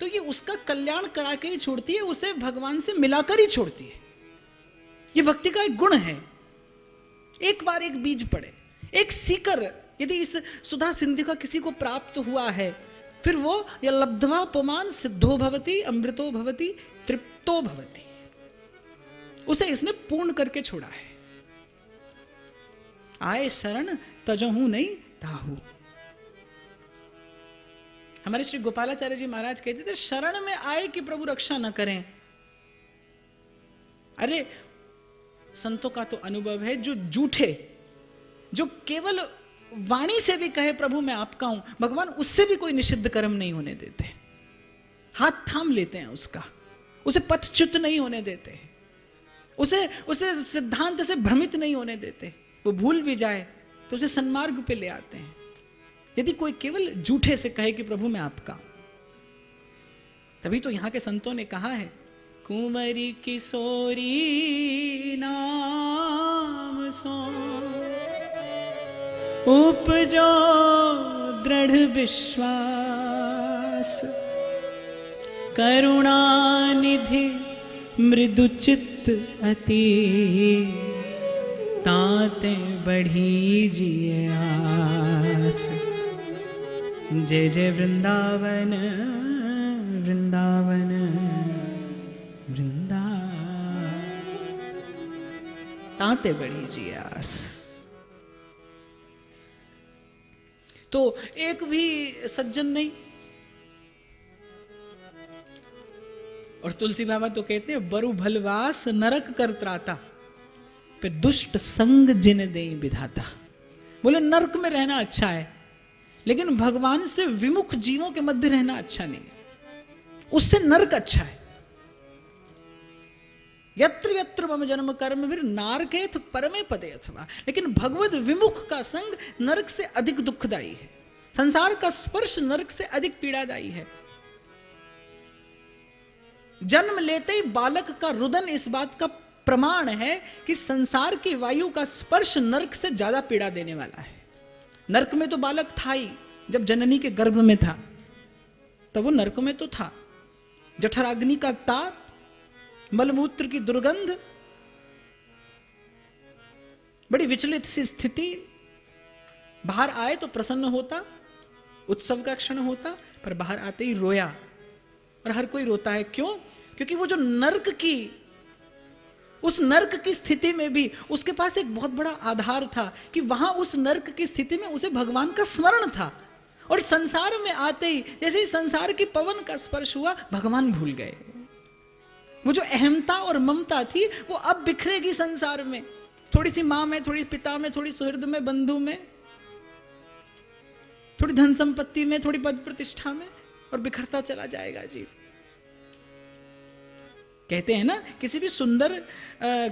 तो ये उसका कल्याण करा के ही छोड़ती है, उसे भगवान से मिलाकर ही छोड़ती है। ये भक्ति का एक गुण है। एक बार एक बीज पड़े, एक सीकर यदि इस सुधा सिंधु का किसी को प्राप्त हुआ है, फिर वो या लब्ध्वा पुमान सिद्धो भवति अमृतो भवति तृप्तो भवति, उसे इसने पूर्ण करके छोड़ा है। आए शरण तजहू नहीं ताहू। हमारे श्री गोपालाचार्य जी महाराज कहते थे, शरण में आए कि प्रभु रक्षा न करें। अरे संतों का तो अनुभव है, जो झूठे, जो केवल वाणी से भी कहे प्रभु मैं आपका हूं, भगवान उससे भी कोई निषिद्ध कर्म नहीं होने देते, हाथ थाम लेते हैं उसका, उसे पथच्युत नहीं होने देते, उसे सिद्धांत से भ्रमित नहीं होने देते। वो भूल भी जाए तो उसे सन्मार्ग पे ले आते हैं। यदि कोई केवल झूठे से कहे कि प्रभु मैं आपका, तभी तो यहां के संतों ने कहा है, कुंवरी किशोरी नाम सो उपजो दृढ़ विश्वास, करुणानिधि मृदु चित्त अति, ताते बढ़ी जिए आस। जय जय वृंदावन वृंदावन वृंदावन, ताते बढ़ी जिए आस। तो एक भी सज्जन नहीं। और तुलसी बाबा तो कहते हैं, बरु भलवास नरक कर त्राता, पे दुष्ट संग जिन दे विधाता। बोले नरक में रहना अच्छा है, लेकिन भगवान से विमुख जीवों के मध्य रहना अच्छा नहीं है, उससे नरक अच्छा है। यत्र यत्र मम जन्म कर्म फिर नारकेत परमे पदे अथवा। लेकिन भगवत विमुख का संग नरक से अधिक दुखदायी है, संसार का स्पर्श नरक से अधिक पीड़ादायी है। जन्म लेते ही बालक का रुदन इस बात का प्रमाण है कि संसार की वायु का स्पर्श नरक से ज्यादा पीड़ा देने वाला है। नरक में तो बालक था ही, जब जननी के गर्भ में था तब वो नरक में तो था। जठराग्नि का ताप, मलमूत्र की दुर्गंध, बड़ी विचलित सी स्थिति। बाहर आए तो प्रसन्न होता, उत्सव का क्षण होता, पर बाहर आते ही रोया। और हर कोई रोता है, क्यों? क्योंकि वो जो नरक की, उस नरक की स्थिति में भी उसके पास एक बहुत बड़ा आधार था कि वहां उस नरक की स्थिति में उसे भगवान का स्मरण था। और संसार में आते ही जैसे ही संसार की पवन का स्पर्श हुआ, भगवान भूल गए। वो जो अहमता और ममता थी वो अब बिखरेगी संसार में, थोड़ी सी मां में, थोड़ी पिता में, थोड़ी सुहृद में, बंधु में, थोड़ी धन संपत्ति में, थोड़ी पद प्रतिष्ठा में, और बिखरता चला जाएगा जीव। कहते हैं ना, किसी भी सुंदर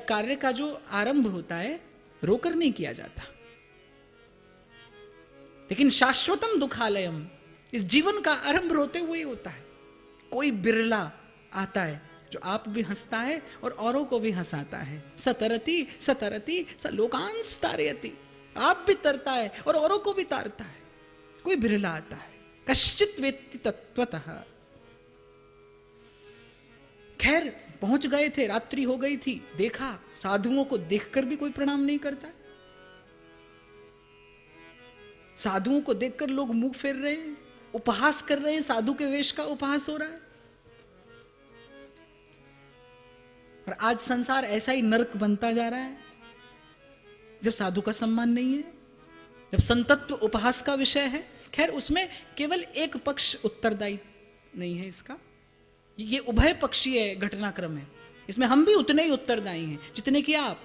कार्य का जो आरंभ होता है रोकर नहीं किया जाता, लेकिन शाश्वतम दुखालयम, इस जीवन का आरंभ रोते हुए ही होता है। कोई बिरला आता है जो आप भी हंसता है और औरों को भी हंसाता है। सतरती सतरती स लोकांस तारयति, आप भी तरता है और औरों को भी तारता है। कोई बिरला आता है, कश्चित वेत्ति तत्वतः। खैर पहुंच गए थे, रात्रि हो गई थी, देखा साधुओं को देखकर भी कोई प्रणाम नहीं करता। साधुओं को देखकर लोग मुंह फेर रहे हैं, उपहास कर रहे हैं, साधु के वेश का उपहास हो रहा है। और आज संसार ऐसा ही नरक बनता जा रहा है, जब साधु का सम्मान नहीं है, जब संतत्व उपहास का विषय है। खैर उसमें केवल एक पक्ष उत्तरदायी नहीं है इसका, ये उभय पक्षीय घटनाक्रम है। इसमें हम भी उतने ही उत्तरदायी हैं जितने कि आप।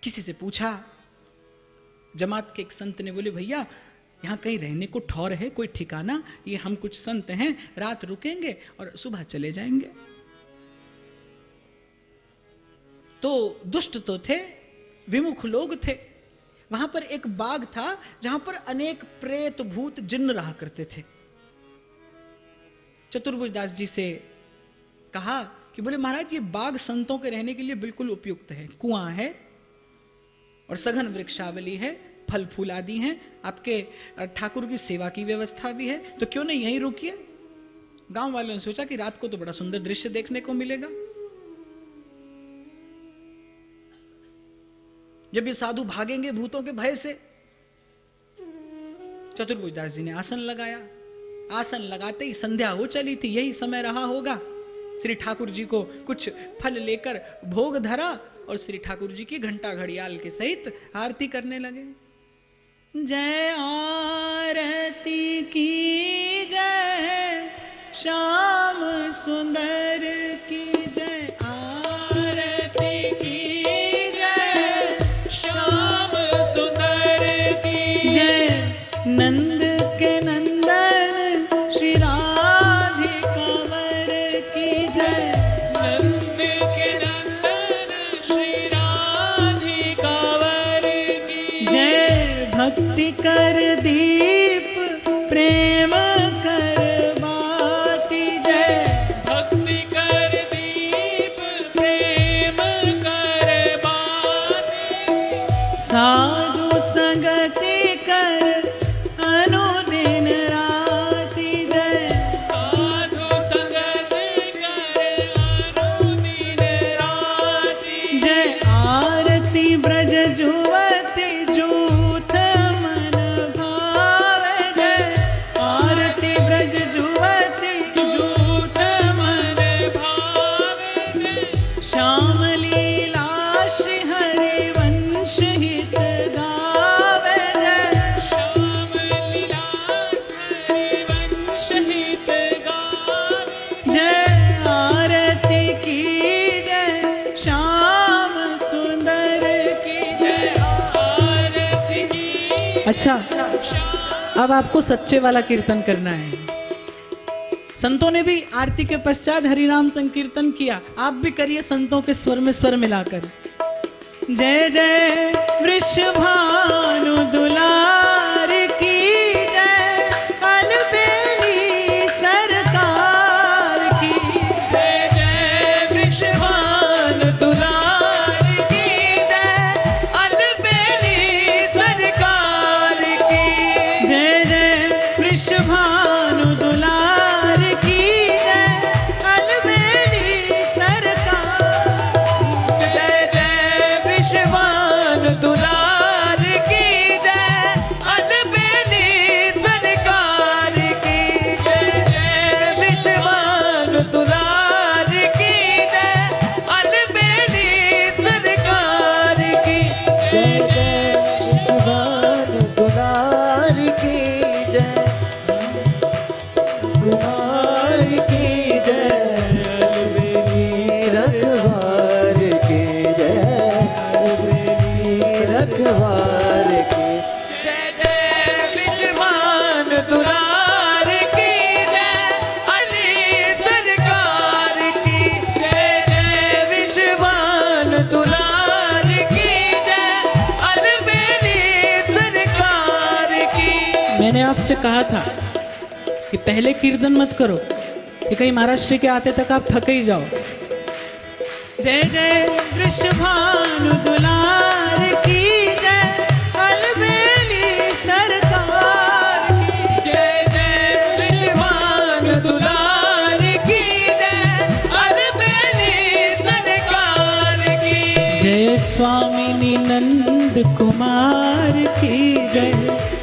किसी से पूछा, जमात के एक संत ने बोले, भैया यहां कहीं रहने को ठौर है, कोई ठिकाना? ये हम कुछ संत हैं, रात रुकेंगे और सुबह चले जाएंगे। तो दुष्ट तो थे, विमुख लोग थे। वहां पर एक बाग था जहां पर अनेक प्रेत भूत जिन्न रहा करते थे। चतुर्भुज दास जी से कहा कि बोले महाराज ये बाग संतों के रहने के लिए बिल्कुल उपयुक्त है। कुआं है और सघन वृक्षावली है, फल फूल आदि हैं, आपके ठाकुर की सेवा की व्यवस्था भी है, तो क्यों नहीं यहीं रुकिए। गांव वालों ने सोचा कि रात को तो बड़ा सुंदर दृश्य देखने को मिलेगा। जब ये साधु भागेंगे भूतों के भय से, चतुर्भुजदास जी ने आसन लगाया। आसन लगाते ही संध्या हो चली थी, यही समय रहा होगा। श्री ठाकुर जी को कुछ फल लेकर भोग धरा और श्री ठाकुर जी की घंटा घड़ियाल के सहित आरती करने लगे। जय आरती की जय, श्याम सुंदर की जय। आरती की जय, श्याम सुंदर की जय। नंद के नंदन श्री राधिका वर की जय। नंद के नंदन श्री राधिका वर की जय। भक्ति कर दीप प्रेम कर बाती जय। भक्ति कर दीप प्रेम कर बाती। साधु संगति कर अनुदिन राति जय। साधु संगति कर अनुदिन राति जय। आरती ब्रज जुवति जूथ मन भावे जय। आरती ब्रज जुवति जूथ मन भावे जय। श्याम लीला श्री हरि वंश हित गावे जय। श्याम लीला हरि वंश हित गावे जय। आरती की जय, श्याम सुंदर की जय। आरती की। अच्छा, अब आपको सच्चे वाला कीर्तन करना है। संतों ने भी आरती के पश्चात हरिनाम संकीर्तन किया, आप भी करिए संतों के स्वर में स्वर मिलाकर। जय जय वृषभानु दुलार की जय। अलबेली सरकार की जय। जय वृषभानु दुलार की जय। अलबेली सरकार की जय। जय वृषभानु दुलार की जय। अलबेली सरकार। जय जय वृषभानु दुलार की जय। अलबेली सरकार की जय। जय वृषभानु दुलार की जय। अलबेली सरकार की जय जय विश्वान दुलार की जय। दुलार की जय। अलबेली रखवार की जय। अलबेली रखवार की जय जय विद्वान दुलार की जय। अली सरकार की जय। जय विद्वान दुलार की जय। अलबेली सरकार की। मैंने आपसे कहा था कि पहले कीर्तन मत करो कि कहीं महाराष्ट्र के आते तक आप थक ही जाओ। जय जय वृषभानु दुलार की जय। अलबेली सरकार की जय। जय वृषभानु दुलार की जय। अलबेली सरकार की जय। स्वामिनी नंद कुमार की जय।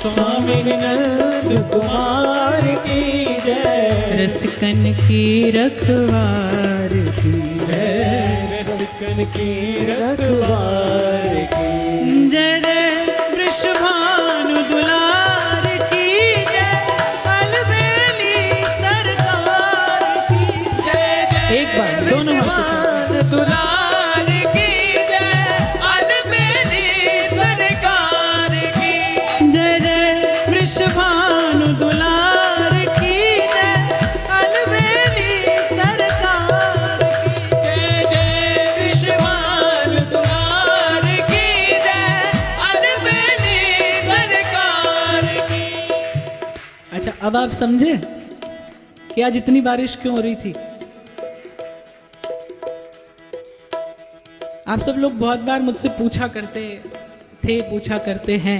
स्वामिनी नंद कुमार की जय। रसिकन की रखवार की जय। रसिकन की रखवार की जय जय वृषभानु दुलार की जय। अलबेली सरकार की जय। जय एक बार दोनों हाथ दुलार की जय। अलबेली सरकार की जय। जय वृषभानु दुलार की जय। अलबेली सरकार की जय। जय वृषभानु दुलार की जय। अलबेली सरकार की। अच्छा, अब आप समझे कि आज इतनी बारिश क्यों हो रही थी। आप सब लोग बहुत बार मुझसे पूछा करते थे, पूछा करते हैं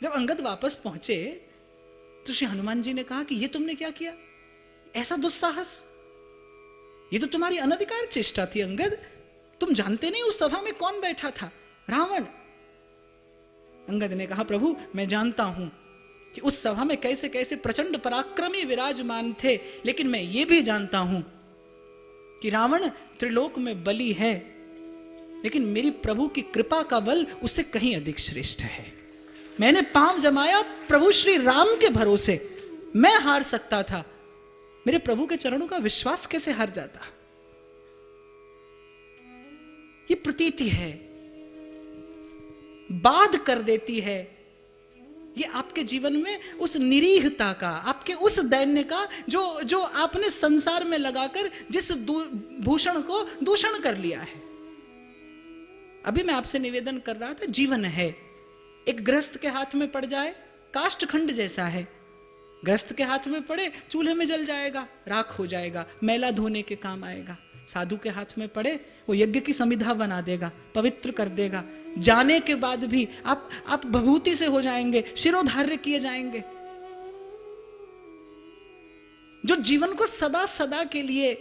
जब अंगद वापस पहुंचे तो श्री हनुमान जी ने कहा कि ये तुमने क्या किया, ऐसा दुस्साहस, ये तो तुम्हारी अनधिकार चेष्टा थी अंगद। तुम जानते नहीं उस सभा में कौन बैठा था, रावण। अंगद ने कहा प्रभु मैं जानता हूं कि उस सभा में कैसे कैसे प्रचंड पराक्रमी विराजमान थे, लेकिन मैं ये भी जानता हूं कि रावण त्रिलोक में बली है, लेकिन मेरी प्रभु की कृपा का बल उससे कहीं अधिक श्रेष्ठ है। मैंने पांव जमाया प्रभु श्री राम के भरोसे, मैं हार सकता था, मेरे प्रभु के चरणों का विश्वास कैसे हार जाता। ये प्रतीति है, बाध कर देती है ये आपके जीवन में उस निरीहता का, आपके उस दैन्य का जो आपने संसार में लगाकर जिस भूषण को दूषण कर लिया है। अभी मैं आपसे निवेदन कर रहा था, जीवन है, एक गृहस्थ के हाथ में पड़ जाए काष्ठखंड जैसा है। गृहस्थ के हाथ में पड़े चूल्हे में जल जाएगा, राख हो जाएगा, मैला धोने के काम आएगा। साधु के हाथ में पड़े वो यज्ञ की समिधा बना देगा, पवित्र कर देगा। जाने के बाद भी आप भभूति से हो जाएंगे, शिरोधार्य किए जाएंगे। जो जीवन को सदा सदा के लिए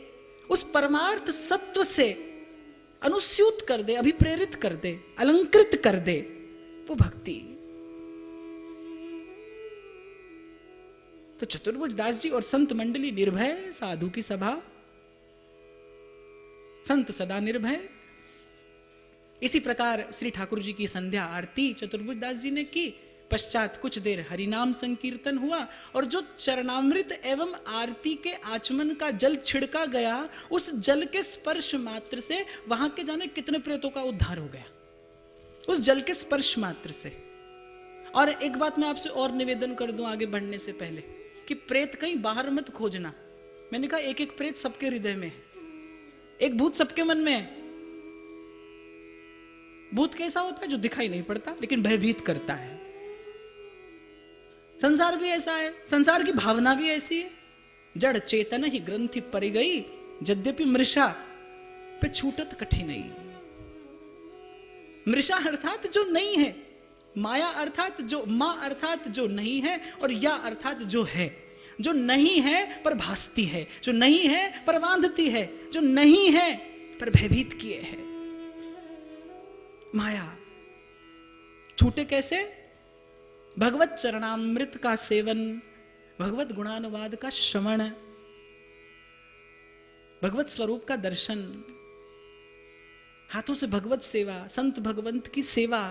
उस परमार्थ सत्व से अनुस्यूत कर दे, अभिप्रेरित कर दे, अलंकृत कर दे, वो भक्ति। तो चतुर्भुज दास जी और संत मंडली निर्भय, साधु की सभा, संत सदा निर्भय। इसी प्रकार श्री ठाकुर जी की संध्या आरती चतुर्भुज दास जी ने की। पश्चात कुछ देर हरिनाम संकीर्तन हुआ और जो चरणामृत एवं आरती के आचमन का जल छिड़का गया, उस जल के स्पर्श मात्र से वहां के जाने कितने प्रेतों का उद्धार हो गया, उस जल के स्पर्श मात्र से। और एक बात मैं आपसे और निवेदन कर दूं आगे बढ़ने से पहले, कि प्रेत कहीं बाहर मत खोजना। मैंने कहा एक एक प्रेत सबके हृदय में है, एक भूत सबके मन में है। भूत कैसा होता है? जो दिखाई नहीं पड़ता लेकिन भयभीत करता है। संसार भी ऐसा है, संसार की भावना भी ऐसी है। जड़ चेतन ही ग्रंथि परि गई, यद्यपि मृषा पे छूटत कठिनाई। मृषा अर्थात जो नहीं है, माया अर्थात जो, मां अर्थात जो नहीं है, और या अर्थात जो है। जो नहीं है पर भासती है, जो नहीं है पर बांधती है, जो नहीं है पर भयभीत किए है। माया छूटे कैसे? भगवत चरणामृत का सेवन, भगवत गुणानुवाद का श्रवण, भगवत स्वरूप का दर्शन, हाथों से भगवत सेवा, संत भगवंत की सेवा।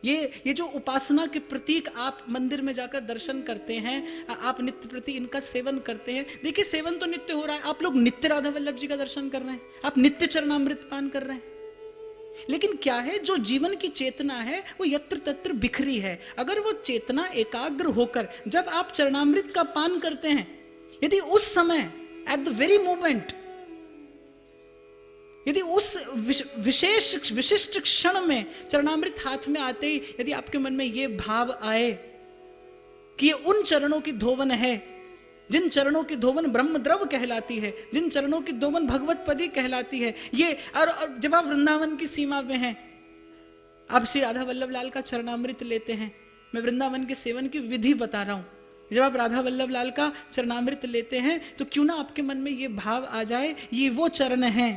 ये जो उपासना के प्रतीक आप मंदिर में जाकर दर्शन करते हैं, आप नित्य प्रति इनका सेवन करते हैं। देखिए सेवन तो नित्य हो रहा है, आप लोग नित्य राधा वल्लभ जी का दर्शन कर रहे हैं, आप नित्य चरणामृत पान कर रहे हैं। लेकिन क्या है, जो जीवन की चेतना है वो यत्र तत्र बिखरी है। अगर वो चेतना एकाग्र होकर जब आप चरणामृत का पान करते हैं, यदि उस समय एट द वेरी मोमेंट, यदि उस विशेष विशिष्ट क्षण में चरणामृत हाथ में आते ही यदि आपके मन में यह भाव आए कि ये उन चरणों की धोवन है जिन चरणों की धोवन ब्रह्मद्रव कहलाती है, जिन चरणों की धोवन भगवत पदी कहलाती है, ये और जब आप वृंदावन की सीमा में हैं, आप श्री राधा वल्लभ लाल का चरणामृत लेते हैं। मैं वृंदावन के सेवन की विधि बता रहा हूं। जब आप राधा वल्लभ लाल का चरणामृत लेते हैं तो क्यों ना आपके मन में ये भाव आ जाए, ये वो चरण है,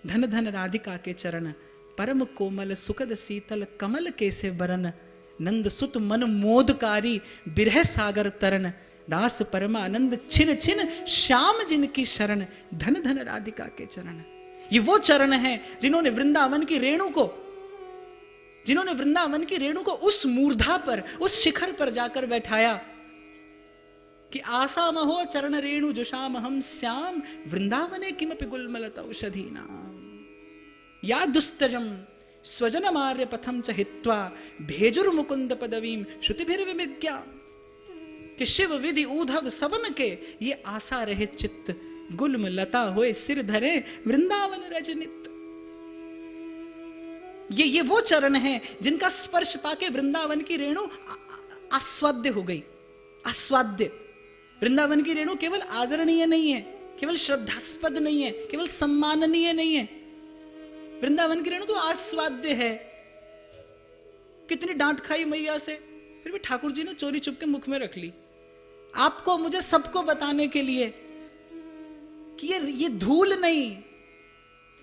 धन धन राधिका के चरण, परम कोमल सुखद शीतल कमल कैसे बरन, नंद सुत मन मोदकारी बिरह सागर तरन, दास परमानंद छिन छिन श्याम जिनकी शरण, धन धन राधिका के चरण। ये वो चरण है जिन्होंने वृंदावन की रेणु को उस मूर्धा पर, उस शिखर पर जाकर बैठाया कि आसा महो चरण रेणु जुषाम हम श्याम, वृंदावने किमपि गुल्मलता औषधीना, या दुस्तजम स्वजन मार्य पथम च हित्वा भेजुर मुकुंद पदवीम श्रुतिभिर्विमृग्या। कि शिव विधि ऊधव सबन के ये आशा रहे चित्त, गुल्म लता होए सिर धरे वृंदावन रजनित। ये वो चरण है जिनका स्पर्श पाके वृंदावन की रेणु आस्वाद्य हो गई। आस्वाद्य, वृंदावन की रेणु केवल आदरणीय नहीं है, केवल श्रद्धास्पद नहीं है, केवल सम्माननीय नहीं है। वृंदावन की रेणु तो आस्वाद्य है। कितनी डांट खाई मैया से, फिर भी ठाकुर जी ने चोरी चुप के मुख में रख ली, आपको मुझे सबको बताने के लिए कि ये धूल नहीं,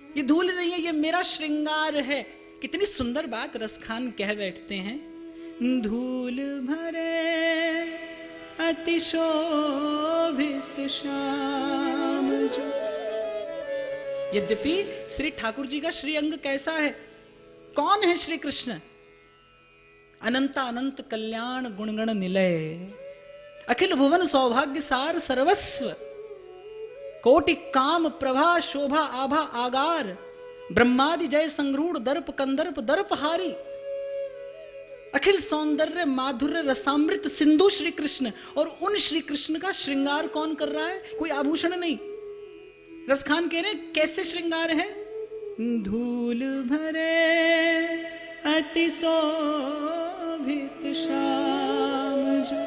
ये धूल नहीं है, ये मेरा श्रृंगार है। कितनी सुंदर बात रसखान कह बैठते हैं, धूल भरे अति शोभित श्याम जो। यद्यपि श्री ठाकुर जी का श्रीअंग कैसा है, कौन है श्री कृष्ण? अनंत अनंत कल्याण गुणगण निलय, अखिल भुवन सौभाग्य सार सर्वस्व, कोटि काम प्रभा शोभा आभा आगार, ब्रह्मादि जय संग्रूढ़ दर्प कंदर्प दर्पहारी, अखिल सौंदर्य माधुर्य रसामृत सिंधु श्री कृष्ण। और उन श्री कृष्ण का श्रृंगार कौन कर रहा है? कोई आभूषण नहीं। रसखान कह रहे हैं कैसे श्रृंगार है? धूल भरे अति शोभित श्याम जो,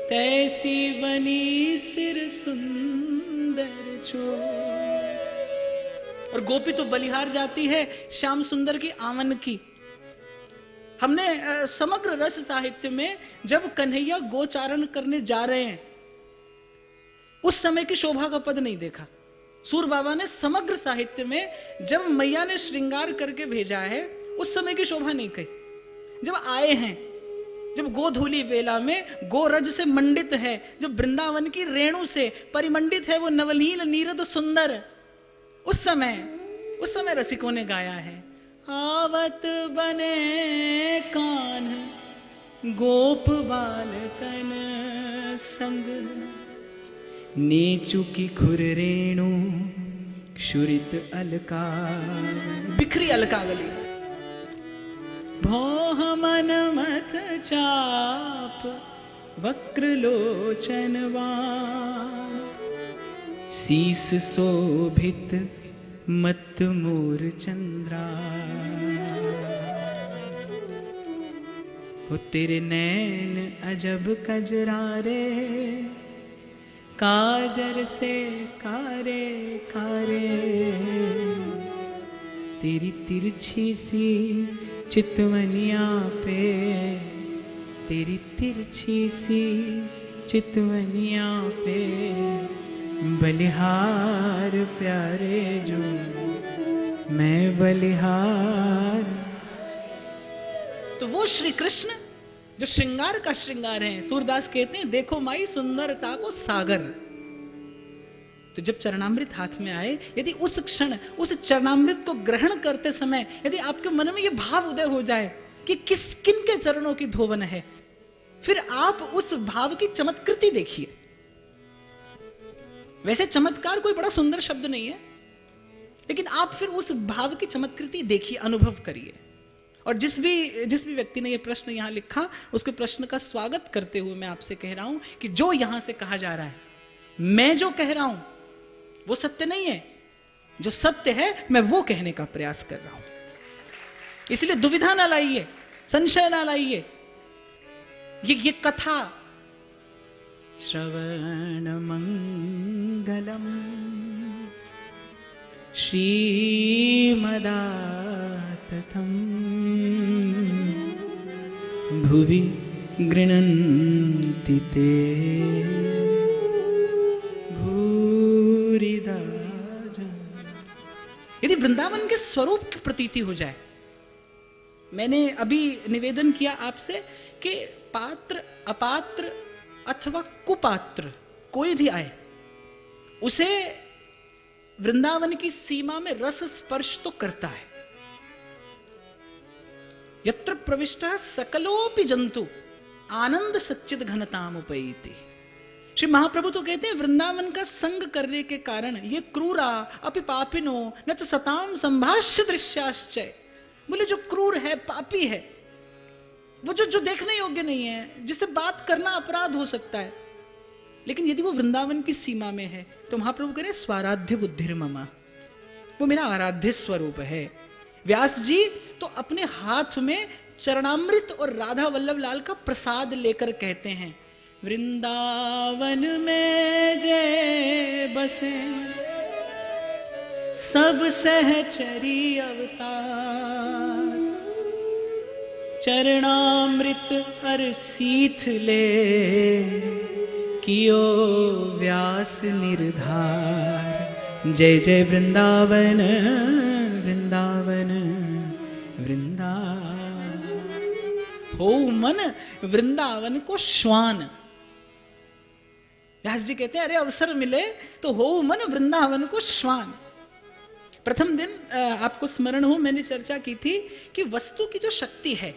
तैसी बनी सिर सुंदर जो। और गोपी तो बलिहार जाती है श्याम सुंदर की आवन की। हमने समग्र रस साहित्य में जब कन्हैया गोचारण करने जा रहे हैं उस समय की शोभा का पद नहीं देखा। सूर बाबा ने समग्र साहित्य में जब मैया ने श्रृंगार करके भेजा है उस समय की शोभा नहीं कही। जब आए हैं, जब गोधूली बेला में गोरज से मंडित है, जब वृंदावन की रेणु से परिमंडित है वो नवनील नीरद सुंदर, उस समय रसिकों ने गाया है, आवत बने कान गोप बालकन संग, नीचु की खुर रेणु क्षुरित अलका। बिखरी अलकावली। भोह मन मथ चाप वक्र लोचनवा, शीस शोभित मत मोर चंद्रा। हो तेरे नैन अजब कजरारे, काजर से कारे कारे, तेरी तिरछी सी चितवनिया पे, तेरी तिरछी सी चितवनिया पे, बलिहार प्यारे जो, मैं बलिहार। तो वो श्री कृष्ण जो श्रृंगार का श्रृंगार है, सूरदास कहते हैं देखो माई सुंदरता को सागर। तो जब चरणामृत हाथ में आए, यदि उस क्षण उस चरणामृत को ग्रहण करते समय यदि आपके मन में यह भाव उदय हो जाए कि किन के चरणों की धोवन है, फिर आप उस भाव की चमत्कृति देखिए। वैसे चमत्कार कोई बड़ा सुंदर शब्द नहीं है, लेकिन आप फिर उस भाव की चमत्कृति देखिए, अनुभव करिए। और जिस भी व्यक्ति ने यह प्रश्न यहां लिखा, उसके प्रश्न का स्वागत करते हुए मैं आपसे कह रहा हूं कि जो यहां से कहा जा रहा है, मैं जो कह रहा हूं वो सत्य नहीं है। जो सत्य है मैं वो कहने का प्रयास कर रहा हूं। इसलिए दुविधा ना लाइए, संशय ना लाइए। ये कथा श्रवण मंगलम श्रीमदातथम भुवि गृह्णन्ति ते भूरिदा जन। यदि वृंदावन के स्वरूप की प्रतीति हो जाए, मैंने अभी निवेदन किया आपसे कि पात्र अपात्र अथवा कुपात्र कोई भी आए, उसे वृंदावन की सीमा में रस स्पर्श तो करता है। यत्र प्रविष्टः सकलोपि जंतु आनंद सच्चिद घनताम उपैति। श्री महाप्रभु तो कहते हैं वृंदावन का संग करने के कारण ये क्रूरा अपि पापिनो न च सताम संभाष्य दृश्याश्चय। बोले जो क्रूर है, पापी है, वो जो देखने योग्य नहीं है, जिससे बात करना अपराध हो सकता है, लेकिन यदि वो वृंदावन की सीमा में है तो महाप्रभु कह रहे स्वाराध्य बुद्धिर ममा, वो मेरा आराध्य स्वरूप है। व्यास जी तो अपने हाथ में चरणामृत और राधा वल्लभ लाल का प्रसाद लेकर कहते हैं, वृंदावन में जे बसे सब सहचरी अवतार, चरणामृत अर सीथ ले, कियो व्यास निर्धार। जय जय वृंदावन वृंदावन वृंदावन। हो मन वृंदावन को श्वान। व्यास जी कहते हैं अरे अवसर मिले तो हो मन वृंदावन को श्वान। प्रथम दिन आपको स्मरण हो मैंने चर्चा की थी कि वस्तु की जो शक्ति है,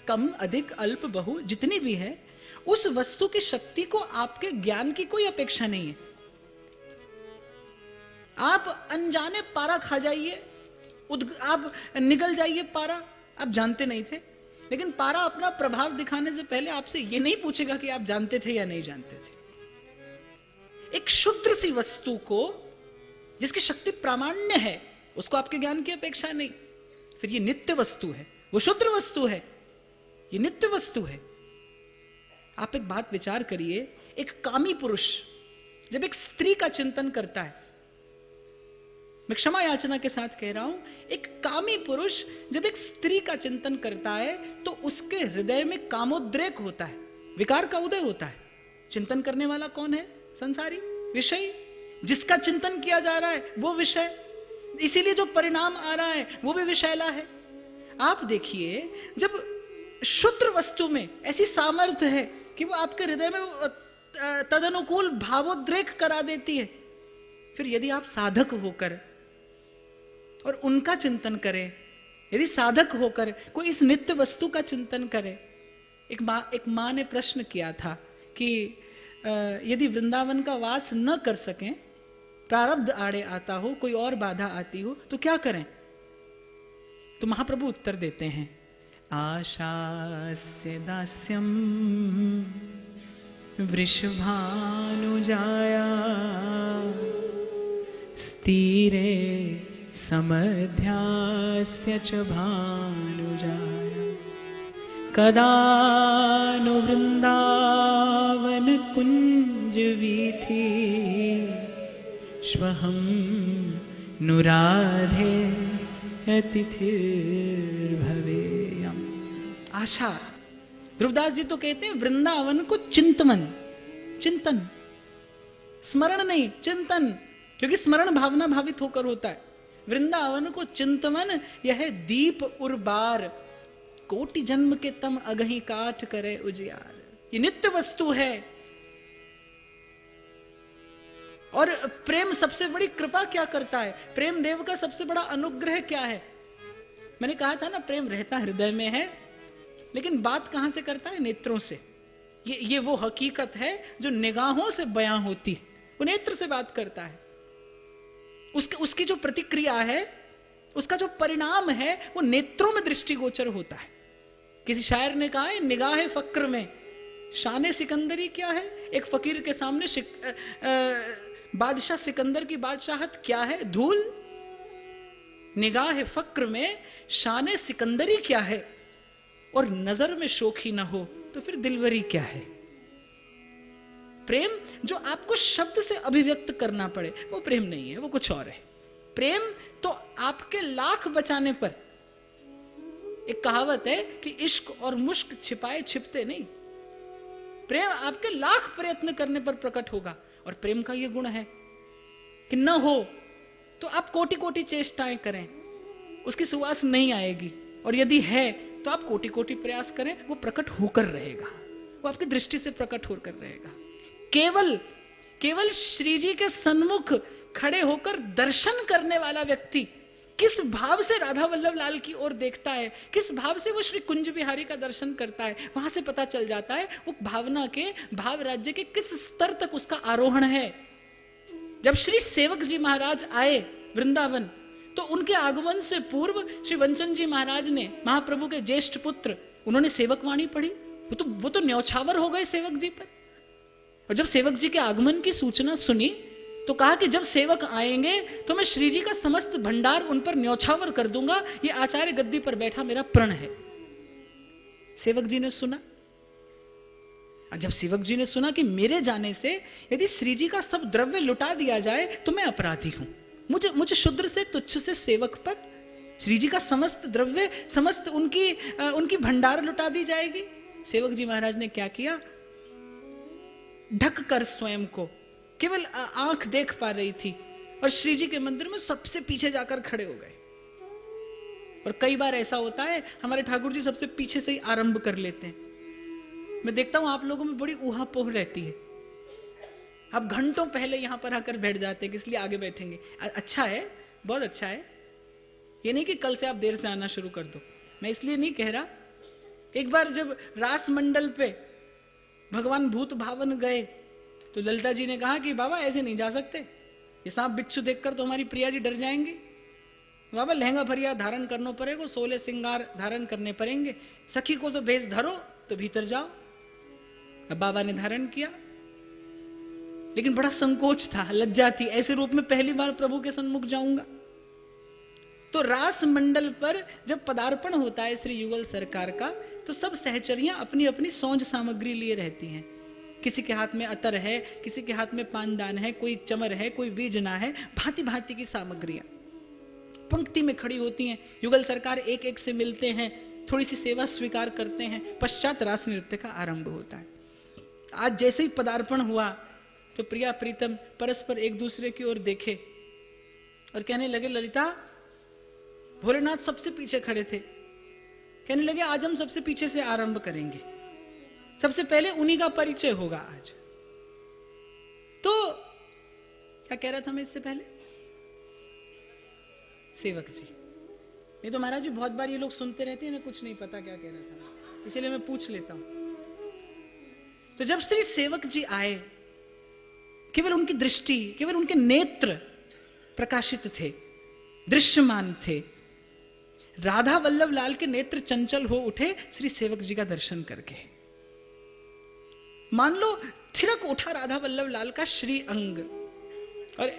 कम अधिक अल्प बहु जितनी भी है, उस वस्तु की शक्ति को आपके ज्ञान की कोई अपेक्षा नहीं है। आप अनजाने पारा खा जाइए, आप निगल जाइए पारा, आप जानते नहीं थे, लेकिन पारा अपना प्रभाव दिखाने से पहले आपसे यह नहीं पूछेगा कि आप जानते थे या नहीं जानते थे। एक शुद्र सी वस्तु को, जिसकी शक्ति प्रामाण्य है, उसको आपके ज्ञान की अपेक्षा नहीं। फिर ये नित्य वस्तु है, वो शुद्र वस्तु है, ये नित्य वस्तु है। आप एक बात विचार करिए, एक कामी पुरुष जब एक स्त्री का चिंतन करता है, मैं क्षमा याचना के साथ कह रहा हूं, एक कामी पुरुष जब एक स्त्री का चिंतन करता है तो उसके हृदय में कामोद्रेक होता है, विकार का उदय होता है। चिंतन करने वाला कौन है? संसारी, विषय। जिसका चिंतन किया जा रहा है वो विषय, इसीलिए जो परिणाम आ रहा है वो भी विषैला है। आप देखिए, जब शुद्र वस्तु में ऐसी सामर्थ्य है कि वो आपके हृदय में तदनुकूल भावोद्रेक करा देती है, फिर यदि आप साधक होकर और उनका चिंतन करें, यदि साधक होकर कोई इस नित्य वस्तु का चिंतन करे। एक मां ने प्रश्न किया था कि यदि वृंदावन का वास न कर सकें, प्रारब्ध आड़े आता हो, कोई और बाधा आती हो, तो क्या करें? तो महाप्रभु उत्तर देते हैं, आशास्य दास्यम वृषभानुजाया, स्थिरे समध्यास्य च भानुजाया, कदा नु वृंदावन कुंज वीथि, श्वहं नुराधे अतिथिर्भवेयम्। आशा, ध्रुवदास जी तो कहते हैं वृंदावन को चिंतन, स्मरण नहीं, चिंतन, क्योंकि स्मरण भावना भावित होकर होता है। वृंदावन को चिंतवन यह दीप उर्बार, कोटि जन्म के तम अगही काट करे उजियार। ये नित्य वस्तु है। और प्रेम सबसे बड़ी कृपा क्या करता है? प्रेम देव का सबसे बड़ा अनुग्रह क्या है? मैंने कहा था ना, प्रेम रहता हृदय में है, लेकिन बात कहां से करता है? नेत्रों से। ये वो हकीकत है जो निगाहों से बयां होती है, वो नेत्र से बात करता है। उसकी जो प्रतिक्रिया है, उसका जो परिणाम है, वो नेत्रों में दृष्टिगोचर होता है। किसी शायर ने कहा है, निगाह फक्र में शान सिकंदरी क्या है? एक फकीर के सामने बादशाह सिकंदर की बादशाहत क्या है? धूल। निगाह फक्र में शान सिकंदरी क्या है? और नजर में शोखी ना हो तो फिर दिलवरी क्या है? प्रेम जो आपको शब्द से अभिव्यक्त करना पड़े, वो प्रेम नहीं है, वो कुछ और है। प्रेम तो आपके लाख बचाने पर। एक कहावत है कि इश्क और मुश्क छिपाए छिपते नहीं। प्रेम आपके लाख प्रयत्न करने पर प्रकट होगा। और प्रेम का यह गुण है कि न हो तो आप कोटि कोटि चेष्टाएं करें, उसकी सुवास नहीं आएगी। और यदि है तो आप कोटि कोटि प्रयास करें, वो प्रकट होकर रहेगा, वो आपकी दृष्टि से प्रकट होकर रहेगा। केवल श्री जी के सन्मुख खड़े होकर दर्शन करने वाला व्यक्ति किस भाव से राधा वल्लभ लाल की ओर देखता है, किस भाव से वो श्री कुंज बिहारी का दर्शन करता है, वहां से पता चल जाता है वो भावना के, भाव राज्य के किस स्तर तक उसका आरोहण है। जब श्री सेवक जी महाराज आए वृंदावन, तो उनके आगमन से पूर्व श्री वंचन जी महाराज ने, महाप्रभु के ज्येष्ठ पुत्र, उन्होंने सेवक वाणी पढ़ी। वो तो न्यौछावर हो गए सेवक जी पर। और जब सेवक जी के आगमन की सूचना सुनी तो कहा कि जब सेवक आएंगे तो मैं श्री जी का समस्त भंडार उन पर न्यौछावर कर दूंगा, ये आचार्य गद्दी पर बैठा मेरा प्रण है। सेवक जी ने सुना। और जब सेवक जी ने सुना कि मेरे जाने से यदि श्री जी का सब द्रव्य लुटा दिया जाए तो मैं अपराधी हूं, मुझे शुद्र से तुच्छ से सेवक पर श्री जी का समस्त द्रव्य, समस्त उनकी भंडार लुटा दी जाएगी। सेवक जी महाराज ने क्या किया, ढक कर स्वयं को, केवल आंख देख पा रही थी और श्री जी के मंदिर में सबसे पीछे जाकर खड़े हो गए। और कई बार ऐसा होता है, हमारे ठाकुर जी सबसे पीछे से ही आरंभ कर लेते हैं। मैं देखता हूं आप लोगों में बड़ी ऊहापोह रहती है, आप घंटों पहले यहां पर आकर बैठ जाते हैं, इसलिए आगे बैठेंगे। अच्छा है, बहुत अच्छा है। ये नहीं कि कल से आप देर से आना शुरू कर दो, मैं इसलिए नहीं कह रहा। एक बार जब रास मंडल पे भगवान भूत भावन गए तो ललिता जी ने कहा कि बाबा ऐसे नहीं जा सकते, ये सांप बिच्छू देखकर तो हमारी प्रिया जी डर जाएंगे। बाबा लहंगा फरिया धारण करना पड़ेगा, 16 श्रृंगार धारण करने पड़ेंगे, सखी को तो भेष धरो तो भीतर जाओ। अब बाबा ने धारण किया, लेकिन बड़ा संकोच था, लज्जा थी, ऐसे रूप में पहली बार प्रभु के सन्मुख जाऊंगा। तो रास मंडल पर जब पदार्पण होता है श्री युगल सरकार का, तो सब सहचरियां अपनी अपनी सौंज सामग्री लिए रहती हैं। किसी के हाथ में अतर है, किसी के हाथ में पानदान है, कोई चमर है, कोई वीजना है, भांति भांति की सामग्रियां पंक्ति में खड़ी होती हैं। युगल सरकार एक एक से मिलते हैं, थोड़ी सी सेवा स्वीकार करते हैं, पश्चात रास नृत्य का आरंभ होता है। आज जैसे ही पदार्पण हुआ तो प्रिया प्रीतम परस्पर एक दूसरे की ओर देखे और कहने लगे, ललिता, भोलेनाथ सबसे पीछे खड़े थे, कहने लगे आज हम सबसे पीछे से आरंभ करेंगे, सबसे पहले उन्हीं का परिचय होगा आज। तो क्या कह रहा था मैं इससे पहले, सेवक जी। नहीं तो महाराज जी बहुत बार ये लोग सुनते रहते हैं ना, कुछ नहीं पता क्या कह रहा था, इसीलिए मैं पूछ लेता हूं। तो जब श्री सेवक जी आए, केवल उनकी दृष्टि, केवल उनके नेत्र प्रकाशित थे, दृश्यमान थे। राधा वल्लभ लाल के नेत्र चंचल हो उठे श्री सेवक जी का दर्शन करके। मान लो थिरक उठा राधा वल्लभ लाल का श्री अंग। और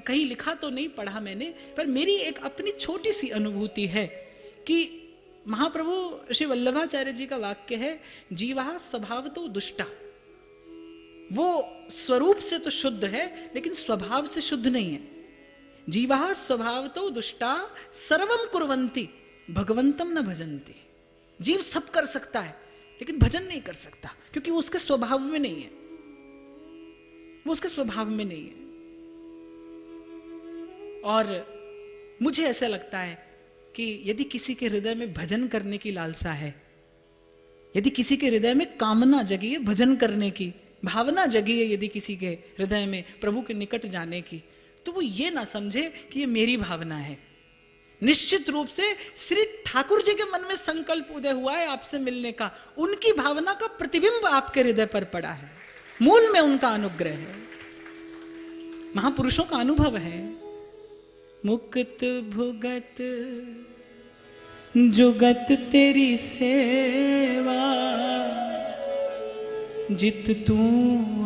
कहीं लिखा तो नहीं पढ़ा मैंने, पर मेरी एक अपनी छोटी सी अनुभूति है कि महाप्रभु श्री वल्लभाचार्य जी का वाक्य है, जीवा स्वभाव तो दुष्टा। वो स्वरूप से तो शुद्ध है लेकिन स्वभाव से शुद्ध नहीं है। जीवा स्वभाव तो दुष्टा सर्वम कुर्वन्ति भगवंतम न भजन्ति। जीव सब कर सकता है लेकिन भजन नहीं कर सकता, क्योंकि वो उसके स्वभाव में नहीं है, वो उसके स्वभाव में नहीं है। और मुझे ऐसा लगता है कि यदि किसी के हृदय में भजन करने की लालसा है, यदि किसी के हृदय में कामना जगी है भजन करने की, भावना जगी है यदि किसी के हृदय में प्रभु के निकट जाने की, तो वो ये ना समझे कि ये मेरी भावना है। निश्चित रूप से श्री ठाकुर जी के मन में संकल्प उदय हुआ है आपसे मिलने का, उनकी भावना का प्रतिबिंब आपके हृदय पर पड़ा है, मूल में उनका अनुग्रह है, महापुरुषों का अनुभव है। मुक्त भुगत जुगत तेरी सेवा, जित तू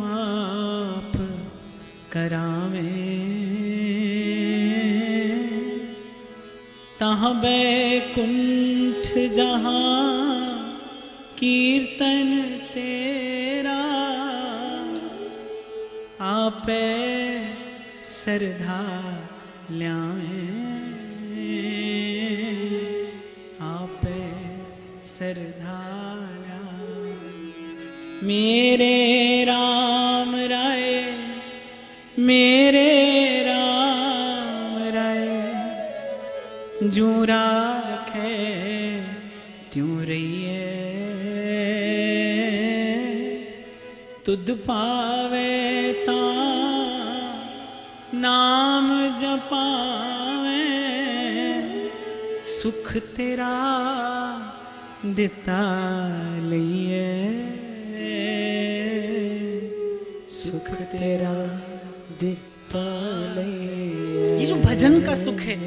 आप करावे, तहाँ बैकुंठ जहाँ कीर्तन तेरा, आपे श्रद्धा ल्याए, आपे श्रद्धा ल्याए। मेरे राम राय, मेरे राम राय, जू राखे त्यों रहिए, तुद पावे ता नाम जपावे, सुख तेरा दिता लइए, सुख तेरा दिता लइए। ये जो भजन का सुख है,